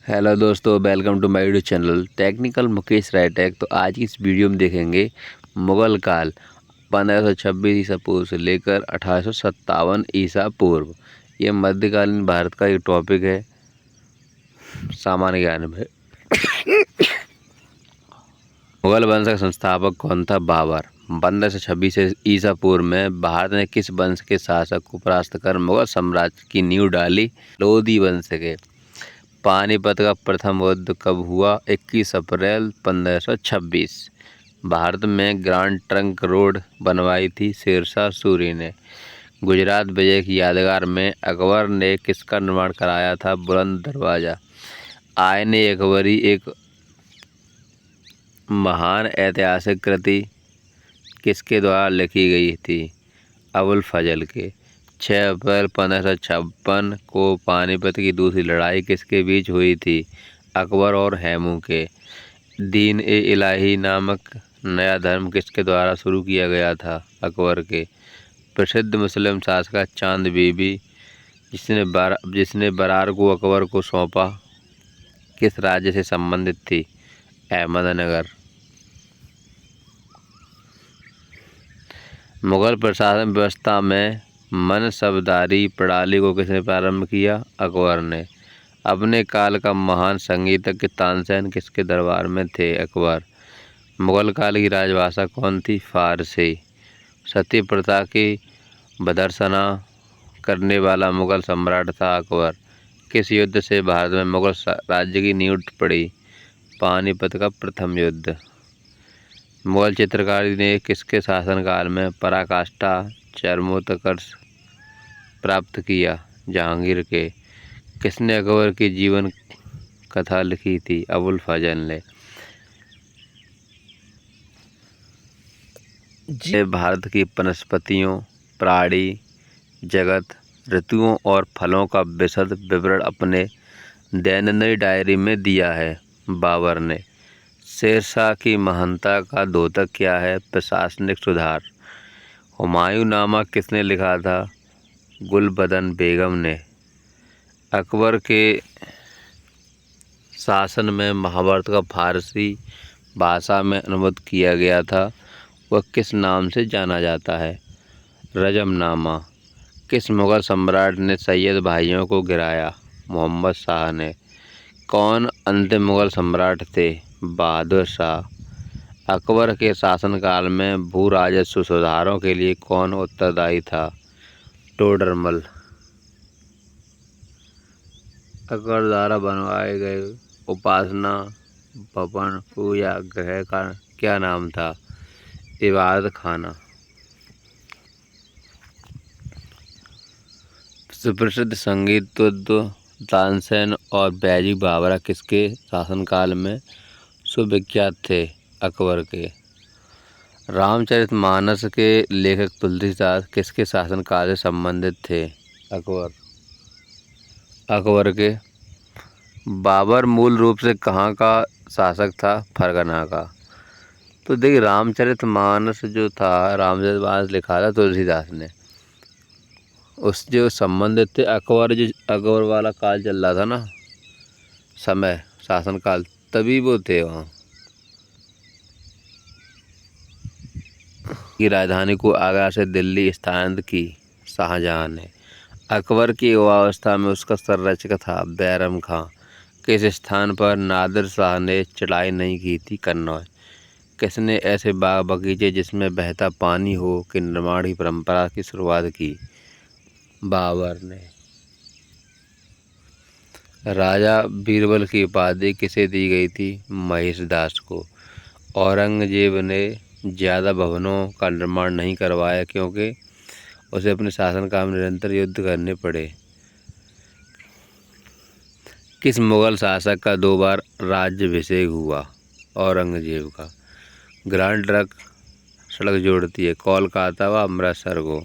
Hello दोस्तों, welcome to my YouTube channel technical Mukesh रायटेक। तो आज की इस वीडियो में देखेंगे मुगल काल 1526 ईसा पूर्व से लेकर 1857 ईसा पूर्व। ये मध्यकालीन भारत का एक टॉपिक है सामान्य ज्ञान में। मुगल वंश का संस्थापक कौन था? बाबर। 1526 ईसा पूर्व में भारत ने किस वंश के शासक को परास्त कर मुगल साम्राज्य की नींव डाली? लोधी वंश के। पानीपत का प्रथम युद्ध कब हुआ? 21 अप्रैल 1526। भारत में ग्रैंड ट्रंक रोड बनवाई थी शेरशाह सूरी ने। गुजरात विजय की यादगार में अकबर ने किसका निर्माण कराया था? बुलंद दरवाजा। आयने अकबरी एक महान ऐतिहासिक कृति किसके द्वारा लिखी गई थी? अबुल फजल के। 6 अप्रैल 1556 को पानीपत की दूसरी लड़ाई किसके बीच हुई थी? अकबर और हैमू के। दीन ए इलाही नामक नया धर्म किसके द्वारा शुरू किया गया था? अकबर के। प्रसिद्ध मुस्लिम शासक चांद बीबी जिसने बरार को अकबर को सौंपा किस राज्य से संबंधित थी? अहमदनगर। मुगल प्रशासन व्यवस्था में मनसबदारी प्रणाली को किसने प्रारंभ किया? अकबर ने। अपने काल का महान संगीतज्ञ तानसेन किसके दरबार में थे? अकबर। मुगल काल की राजभाषा कौन थी? फारसी। सती प्रथा की भर्त्सना करने वाला मुगल सम्राट था? अकबर। किस युद्ध से भारत में मुगल राज्य की नींव पड़ी? पानीपत का प्रथम युद्ध। मुगल चित्रकारी ने किसके शासनकाल में पराकाष्ठा चरमोत्कर्ष प्राप्त किया? जहांगीर के। किसने अकबर की जीवन कथा लिखी थी? अबुल फजल ने। भारत की वनस्पतियों, प्राणी जगत, ऋतुओं और फलों का विशद विवरण अपने दैनंदिन डायरी में दिया है बाबर ने। शेरशाह की महानता का द्योतक क्या है? प्रशासनिक सुधार। हुमायूंनामा किसने लिखा था? गुलबदन बेगम ने। अकबर के शासन में महाभारत का फारसी भाषा में अनुवाद किया गया था, वह किस नाम से जाना जाता है? रजमनामा। किस मुगल सम्राट ने सैयद भाइयों को गिराया? मोहम्मद शाह ने। कौन अंतिम मुगल सम्राट थे? बहादुर शाह। अकबर के शासनकाल में भू राजस्व सुधारों के लिए कौन उत्तरदायी था? टोडरमल। अकबर द्वारा बनवाए गए उपासना भवन पूजा गृह का क्या नाम था? इबादत खाना। सुप्रसिद्ध संगीतज्ञ तानसेन और बैजी बावरा किसके शासनकाल में सुविख्यात थे? अकबर के। रामचरितमानस के लेखक तुलसीदास किसके शासनकाल से संबंधित थे? अकबर। अकबर के। बाबर मूल रूप से कहाँ का शासक था? फरगना का। तो देखिए, रामचरितमानस जो था, रामचरितमानस लिखा था तुलसीदास ने। उस जो संबंधित थे अकबर वाला काल चल रहा था ना, समय शासनकाल, तभी वो थे वहाँ। की राजधानी को आगरा से दिल्ली स्थानांतरित की शाहजहां ने। अकबर की युवावस्था में उसका संरक्षक था बैरम खां। किस स्थान पर नादिर शाह ने चढ़ाई नहीं की थी? कन्नौज। किसने ऐसे बाग बगीचे जिसमें बहता पानी हो के निर्माण की परंपरा की शुरुआत की? बाबर ने। राजा बीरबल की उपाधि किसे दी गई थी? महेशदास को। औरंगजेब ने ज़्यादा भवनों का निर्माण नहीं करवाया क्योंकि उसे अपने शासनकाल में निरंतर युद्ध करने पड़े। किस मुगल शासक का 2 बार राज्याभिषेक हुआ? औरंगजेब का। ग्रैंड ट्रंक सड़क जोड़ती है कोलकाता व अमृतसर को।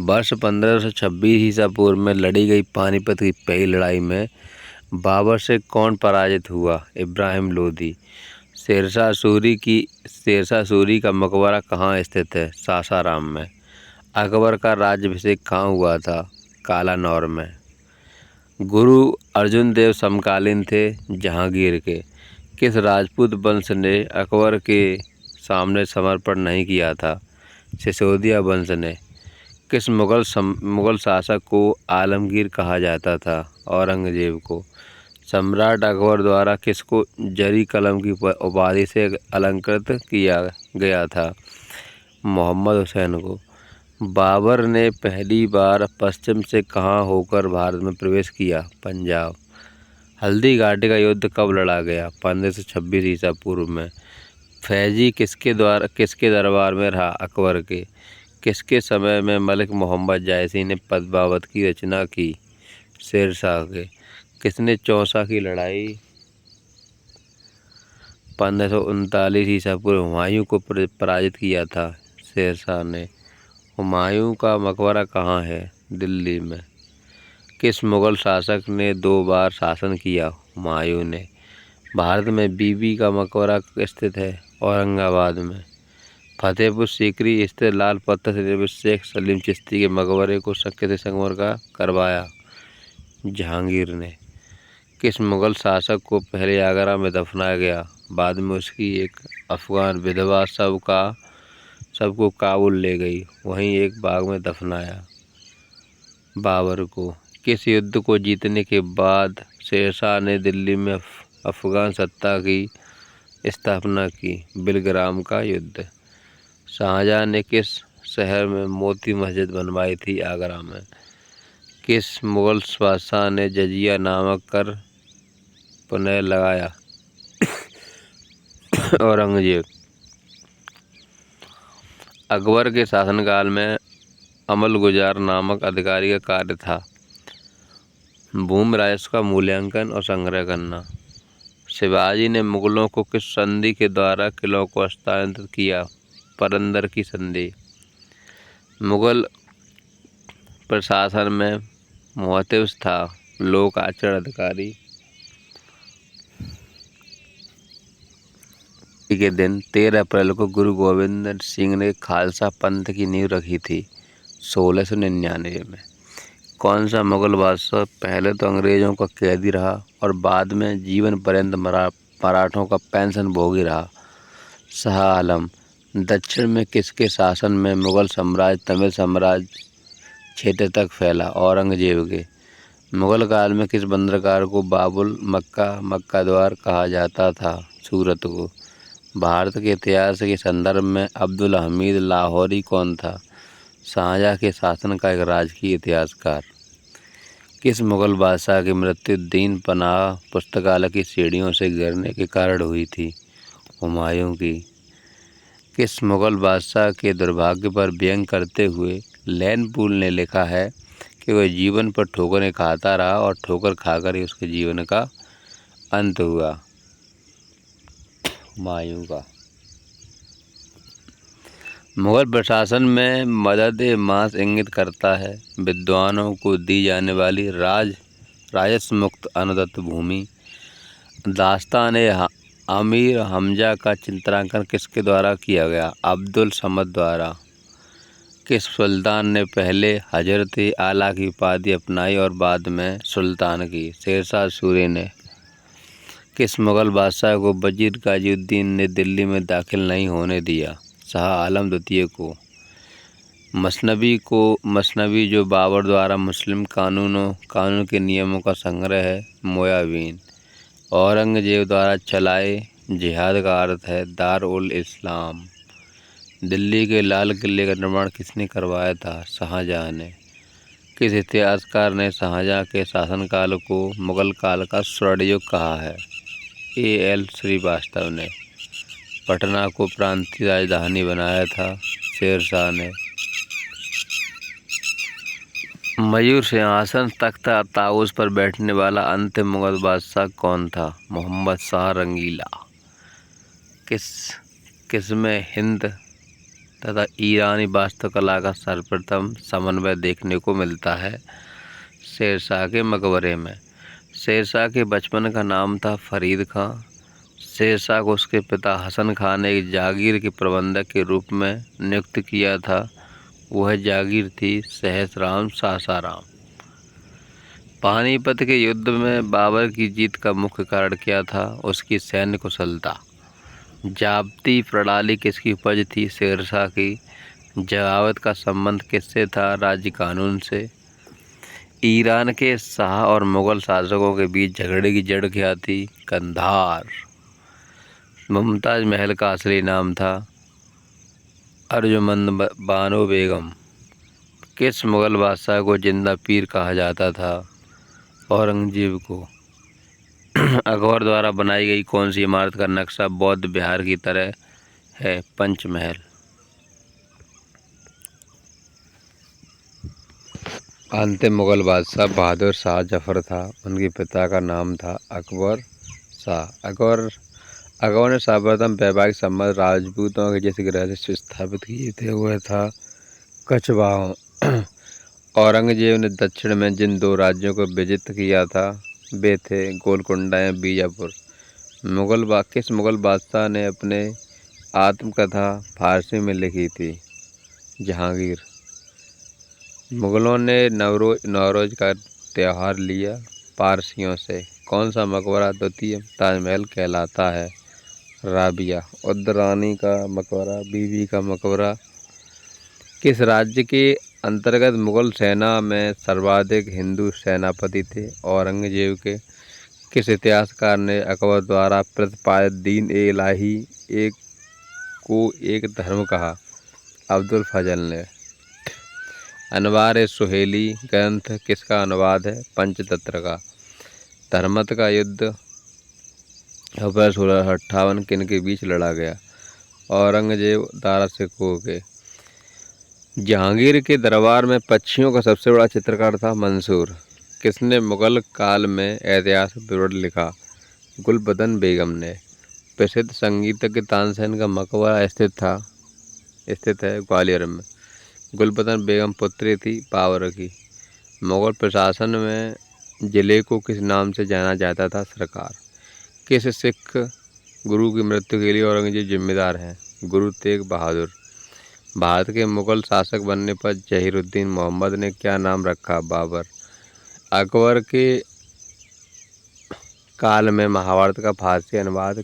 वर्ष 1526 ईसा पूर्व में लड़ी गई पानीपत की पहली लड़ाई में बाबर से कौन पराजित हुआ? इब्राहिम लोदी। शेरशाह सूरी का मकबरा कहाँ स्थित है? सासाराम में। अकबर का राज्याभिषेक कहाँ हुआ था? कालानौर में। गुरु अर्जुन देव समकालीन थे जहांगीर के। किस राजपूत वंश ने अकबर के सामने समर्पण नहीं किया था? सिसोदिया वंश ने। किस मुगल शासक को आलमगीर कहा जाता था? औरंगजेब को। सम्राट अकबर द्वारा किसको जरी कलम की उपाधि से अलंकृत किया गया था? मोहम्मद हुसैन को। बाबर ने पहली बार पश्चिम से कहाँ होकर भारत में प्रवेश किया? पंजाब। हल्दी घाटी का युद्ध कब लड़ा गया? 1526 ईसा पूर्व में। फैजी किसके दरबार में रहा? अकबर के। किसके समय में मलिक मोहम्मद जायसी ने पद्मावत की रचना की? शेरशाह के। किसने चौसा की लड़ाई 1539 ईसा पूर्व हुमायूं को पराजित किया था? शेरशाह ने। हुमायूं का मकबरा कहाँ है? दिल्ली में। किस मुगल शासक ने 2 बार शासन किया? हुमायूं ने। भारत में बीबी का मकबरा स्थित है? औरंगाबाद में। फतेहपुर सीकरी स्थित लाल पत्थर से निर्मित शेख सलीम चिश्ती के मकबरे को किस संगमरमर का करवाया? जहांगीर ने। किस मुगल शासक को पहले आगरा में दफनाया गया? बाद में उसकी एक अफगान विधवा सबको काबुल ले गई, वहीं एक बाग में दफनाया। बाबर को। किस युद्ध को जीतने के बाद शेरशाह ने दिल्ली में अफगान सत्ता की स्थापना की? बिलग्राम का युद्ध। शाहजहां ने किस शहर में मोती मस्जिद बनवाई थी? आगरा में। किस मुगल बादशाह ने जजिया नामक कर पुनः लगाया? औरंगजेब। अकबर के शासनकाल में अमलगुजार नामक अधिकारी का कार्य था भूमि राजस्व का मूल्यांकन और संग्रह करना। शिवाजी ने मुगलों को किस संधि के द्वारा किलों को हस्तांतरित किया? पुरंदर की संधि। मुगल प्रशासन में मुअत्तिब था लोक आचरण अधिकारी के दिन 13 अप्रैल को गुरु गोविंद सिंह ने खालसा पंथ की नींव रखी थी 1699 में। कौन सा मुगल बादशाह पहले तो अंग्रेजों का कैदी रहा और बाद में जीवन पर्यंत मराठों का पेंशन भोगी रहा? शाह आलम। दक्षिण में किसके शासन में मुगल साम्राज्य तमिल साम्राज्य क्षेत्र तक फैला? औरंगजेब के। मुगल काल में किस बंदरगाह को बाबुल मक्का द्वार कहा जाता था? सूरत को। भारत के इतिहास के संदर्भ में अब्दुल हमीद लाहौरी कौन था? शाहजहां के शासन का एक राजकीय इतिहासकार। किस मुगल बादशाह की मृत्यु दीन पनाह पुस्तकालय की सीढ़ियों से गिरने के कारण हुई थी? हुमायूं की। किस मुगल बादशाह के दुर्भाग्य पर व्यंग करते हुए लैनपूल ने लिखा है कि वह जीवन पर ठोकरें खाता रहा और ठोकर खाकर ही उसके जीवन का अंत हुआ? हुमायूं का। मुगल प्रशासन में मदद मास इंगित करता है विद्वानों को दी जाने वाली राजस्व मुक्त अनुदत्त भूमि। दास्तान अमीर हमजा का चित्रांकन किसके द्वारा किया गया? अब्दुल समद द्वारा। किस सुल्तान ने पहले हजरत आला की उपाधि अपनाई और बाद में सुल्तान की? शेरशाह सूरी ने। किस मुगल बादशाह को वजीर गाजीउद्दीन ने दिल्ली में दाखिल नहीं होने दिया? शाह आलम द्वितीय को। मसनवी जो बाबर द्वारा मुस्लिम कानून के नियमों का संग्रह है? मोयाबीन। औरंगजेब द्वारा चलाए जिहाद का अर्थ है दार उल इस्लाम। दिल्ली के लाल किले का निर्माण किसने करवाया था? शाहजहां ने। किस इतिहासकार ने शाहजहां के शासनकाल को मुगल काल का स्वर्ण युग कहा है? A.L. श्रीवास्तव ने। पटना को प्रांतीय राजधानी बनाया था? शेरशाह ने। मयूर सिंहासन तख्ता ताउस पर बैठने वाला अंतिम मुगल बादशाह कौन था? मोहम्मद शाह रंगीला। किसमें हिंद तथा ईरानी वास्तुकला का सर्वप्रथम समन्वय देखने को मिलता है? शेरशाह के मकबरे में। शेरशाह के बचपन का नाम था फरीद खां। शेरशाह को उसके पिता हसन खां ने एक जागीर के प्रबंधक के रूप में नियुक्त किया था। वह जागीर थी सहसराम सासाराम। पानीपत के युद्ध में बाबर की जीत का मुख्य कारण क्या था? उसकी सैन्य कुशलता। जाब्ती प्रणाली किसकी उपज थी? शेरशाह की। जगावत का संबंध किससे था? राज्य कानून से। ईरान के शाह और मुगल शासकों के बीच झगड़े की जड़ क्या थी? कंधार। मुमताज महल का असली नाम था अर्जुमंद बानो बेगम। किस मुगल बादशाह को जिंदा पीर कहा जाता था? औरंगजेब को। अकबर द्वारा बनाई गई कौन सी इमारत का नक्शा बौद्ध विहार की तरह है? पंचमहल। अंतिम मुगल बादशाह बहादुर शाह जफर था। उनके पिता का नाम था अकबर शाह। अकबर ने सर्वप्रथम वैवाहिक संबंध राजपूतों के जिस ग्रह से स्थापित किए थे वह था कछवाहों। औरंगजेब ने दक्षिण में जिन 2 राज्यों को विजित किया था वे थे गोलकुंडा या बीजापुर। किस मुगल बादशाह ने अपने आत्मकथा फारसी में लिखी थी? जहांगीर। मुगलों ने नवरोज का त्यौहार लिया पारसियों से। कौन सा मकबरा द्वितीय ताजमहल कहलाता है? राबिया। उद्दरानी का मकबरा, बीबी का मकबरा। किस राज्य के अंतर्गत मुगल सेना में सर्वाधिक हिंदू सेनापति थे? औरंगजेब के। किस इतिहासकार ने अकबर द्वारा प्रतिपादित दीन ए इलाही एक धर्म कहा? अब्दुल फजल ने। अनवार सुहेली ग्रंथ किसका अनुवाद है? पंचतंत्र का। धर्मत का युद्ध अप्रैल 1658 किन के बीच लड़ा गया? औरंगजेब दारा सिकोह के। जहांगीर के दरबार में पक्षियों का सबसे बड़ा चित्रकार था मंसूर। किसने मुगल काल में ऐतिहासिक विवरण लिखा? गुलबदन बेगम ने। प्रसिद्ध संगीतज्ञ तानसेन का मकबरा स्थित है ग्वालियर में। गुलबदन बेगम पुत्री थी बाबर की। मुगल प्रशासन में जिले को किस नाम से जाना जाता था? सरकार। किस सिख गुरु की मृत्यु के लिए औरंगजेब जिम्मेदार है? गुरु तेग बहादुर। भारत के मुगल शासक बनने पर जहीरुद्दीन मोहम्मद ने क्या नाम रखा? बाबर। अकबर के काल में महाभारत का फारसी अनुवाद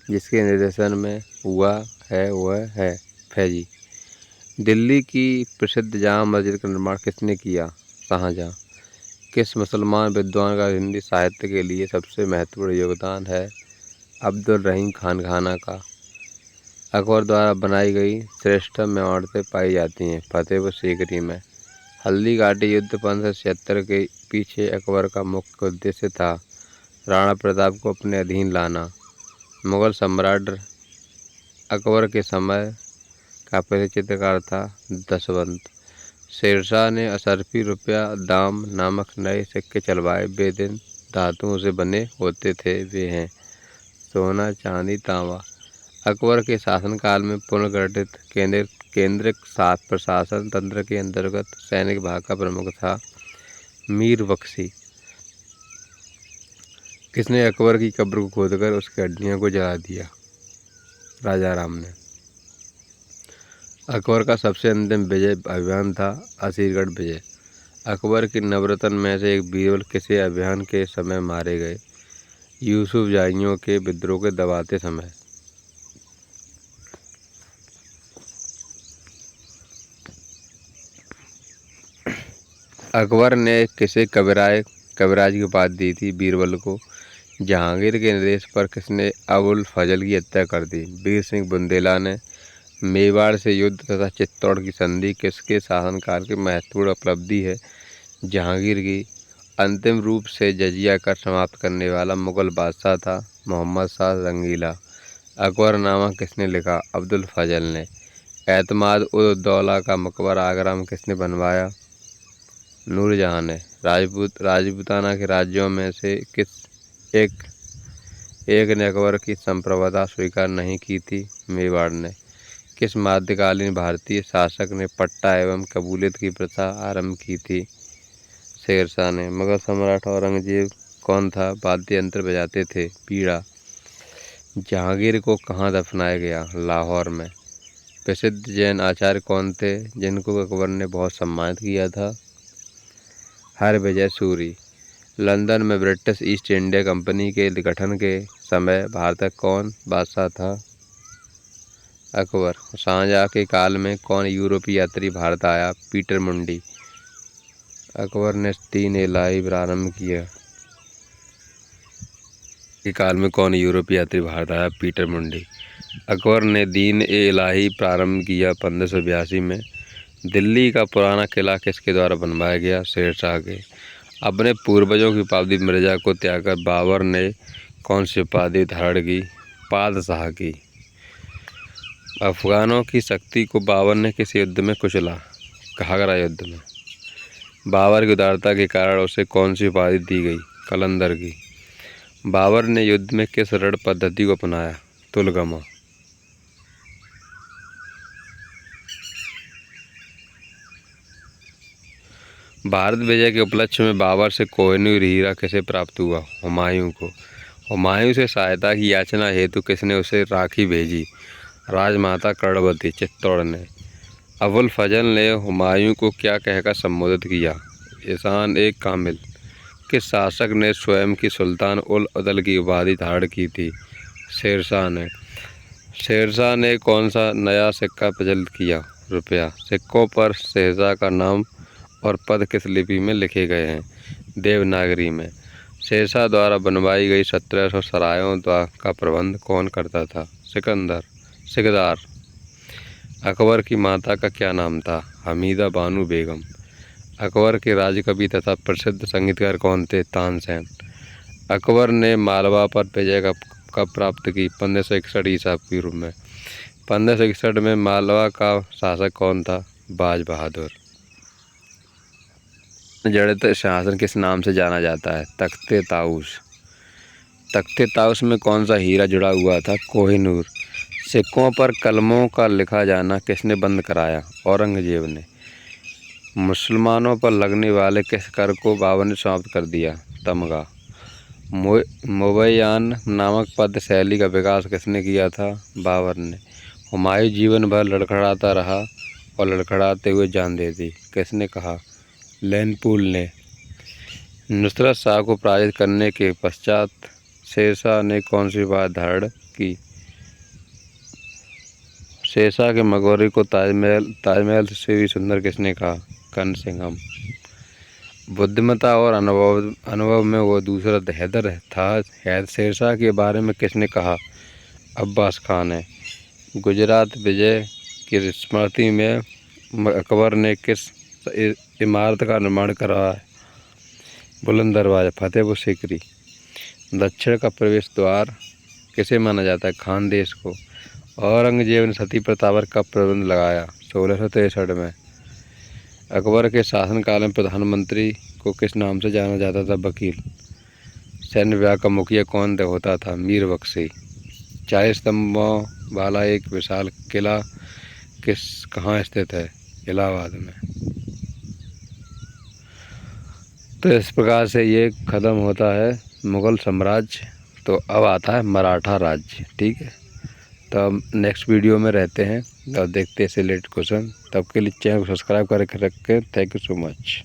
जिसके निर्देशन में हुआ है वह है फैजी। दिल्ली की प्रसिद्ध जामा मस्जिद का निर्माण किसने किया? शाहजहां। किस मुसलमान विद्वान का हिंदी साहित्य के लिए सबसे महत्वपूर्ण योगदान है? अब्दुल रहीम खानखाना का। अकबर द्वारा बनाई गई श्रेष्ठतम इमारतें पाई जाती हैं फतेहपुर सीकरी में। हल्दी घाटी युद्ध 1576 के पीछे अकबर का मुख्य उद्देश्य था राणा प्रताप को अपने अधीन लाना। मुगल सम्राट अकबर के समय का प्रसिद्ध चित्रकार था दशवंत। शेरशाह ने असरफी रुपया दाम नामक नए सिक्के चलवाए। वे दिन धातुओं से बने होते थे। वे हैं सोना, चांदी, तांबा। अकबर के शासनकाल में पुनर्गठित केंद्रिक प्रशासन तंत्र के अंतर्गत सैनिक विभाग का प्रमुख था मीर बख्शी। किसने अकबर की कब्र को खोदकर उसकी हड्डियों को जला दिया? राजा राम ने। अकबर का सबसे अंतिम विजय अभियान था असीरगढ़ विजय। अकबर के नवरत्न में से एक बीरबल किसी अभियान के समय मारे गए? यूसुफ जाइयों के विद्रोह के दबाते समय। अकबर ने किसे कविराज की उपाधि दी थी? बीरबल को। जहांगीर के निर्देश पर किसने अबुल फजल की हत्या कर दी? वीर सिंह बुंदेला ने। मेवाड़ से युद्ध तथा चित्तौड़ की संधि किसके शासनकाल की महत्वपूर्ण उपलब्धि है? जहांगीर की। अंतिम रूप से जजिया कर समाप्त करने वाला मुगल बादशाह था मोहम्मद शाह रंगीला। अकबरनामा किसने लिखा? अब्दुल फजल ने। एतमाद उद दौला का मकबरा आगरा में किसने बनवाया? नूरजहां ने। राजपूताना के राज्यों में से एक ने अकबर की संप्रभुता स्वीकार नहीं की थी? मेवाड़ ने। किस मध्यकालीन भारतीय शासक ने पट्टा एवं कबूलियत की प्रथा आरंभ की थी? शेरशाह ने। मुगल सम्राट औरंगजेब कौन था? वाद्य यंत्र बजाते थे, पीड़ा। जहांगीर को कहाँ दफनाया गया? लाहौर में। प्रसिद्ध जैन आचार्य कौन थे जिनको अकबर ने बहुत सम्मानित किया था? हरविजय सूरी। लंदन में ब्रिटिश ईस्ट इंडिया कंपनी के गठन के समय भारत का कौन बादशाह था? अकबर। शाहजहाँ के काल में कौन यूरोपीय यात्री भारत आया? पीटर मुंडी। अकबर ने 3 इलाही प्रारंभ किया के काल में कौन यूरोपीय यात्री भारत आया? पीटर मुंडी। अकबर ने दीन ए इलाही प्रारंभ किया 1582 में। दिल्ली का पुराना किला किसके द्वारा बनवाया गया? शेरशाह के। अपने पूर्वजों की उपाधि मिर्जा को त्याग कर बाबर ने कौन सी उपाधि धारण की? पादशाह की। अफगानों की शक्ति को बाबर ने किस युद्ध में कुचला? घाघरा युद्ध में। बाबर की उदारता के कारण उसे कौन सी उपाधि दी गई? कलंदर की। बाबर ने युद्ध में किस रण पद्धति को अपनाया? तुलगमा। भारत विजय के उपलक्ष्य में बाबर से कोहिनूर हीरा किसे प्राप्त हुआ? हुमायूं को। हुमायूं से सहायता की याचना हेतु किसने उसे राखी भेजी? राजमाता कर्णवती चित्तौड़ ने। अबुल फजल ने हुमायूं को क्या कहकर संबोधित किया? इंसान एक कामिल। किस शासक ने स्वयं की सुल्तान उल अदल की उपाधि धारण की थी? शेरशाह ने। शेरशाह ने कौन सा नया सिक्का प्रचलित किया? रुपया। सिक्कों पर शेरशाह का नाम और पद किस लिपि में लिखे गए हैं? देवनागरी में। शेरशाह द्वारा बनवाई गई 1700 सरायों का प्रबंध कौन करता था? सिकंदर। अकबर की माता का क्या नाम था? हमीदा बानो बेगम। अकबर के राजकवि तथा प्रसिद्ध संगीतकार कौन थे? तानसेन। अकबर ने मालवा पर विजय कब प्राप्त की? 1561 ईसा पूर्व में। 1561 में मालवा का शासक कौन था? बाज बहादुर। जड़ित शासन किस नाम से जाना जाता है? तख्ते ताऊस। तख्ते ताऊस में कौन सा हीरा जुड़ा हुआ था? कोहिनूर। सिक्कों पर कलमों का लिखा जाना किसने बंद कराया? औरंगजेब ने। मुसलमानों पर लगने वाले किस कर को बाबर ने समाप्त कर दिया? तमगा। मोबैयान नामक पद शैली का विकास किसने किया था? बाबर ने। हुमायूं जीवन भर लड़खड़ाता रहा और लड़खड़ाते हुए जान दे दी, किसने कहा? लैनपूल ने। नुसरत शाह को पराजित करने के पश्चात शेरशाह ने कौन सी उपाधि धारण की? शेरशाह के मकबरे को ताजमहल से भी सुंदर किसने कहा? कर्ण सिंघम। बुद्धिमत्ता और अनुभव में वो दूसरा हैदर था। शेरशाह के बारे में किसने कहा? अब्बास खान ने। गुजरात विजय की स्मृति में अकबर ने किस इमारत का निर्माण कराया? बुलंद दरवाजा। फतेहपुर सीकरी। दक्षिण का प्रवेश द्वार किसे माना जाता है? खानदेश को। औरंगजेब ने सती प्रथा पर कब प्रतिबंध लगाया? 1663 में। अकबर के शासनकाल में प्रधानमंत्री को किस नाम से जाना जाता था? वकील। सैन्य विभाग का मुखिया कौन होता था? मीर बख्शी। 40 स्तंभों वाला एक विशाल किला कहाँ स्थित है? इलाहाबाद में। तो इस प्रकार से ये ख़त्म होता है मुग़ल साम्राज्य। तो अब आता है मराठा राज्य। ठीक है, तो अब नेक्स्ट वीडियो में रहते हैं और देखते हैं इसे रिलेटेड क्वेश्चन। तब के लिए चैनल को सब्सक्राइब करके रखें। Thank you so much.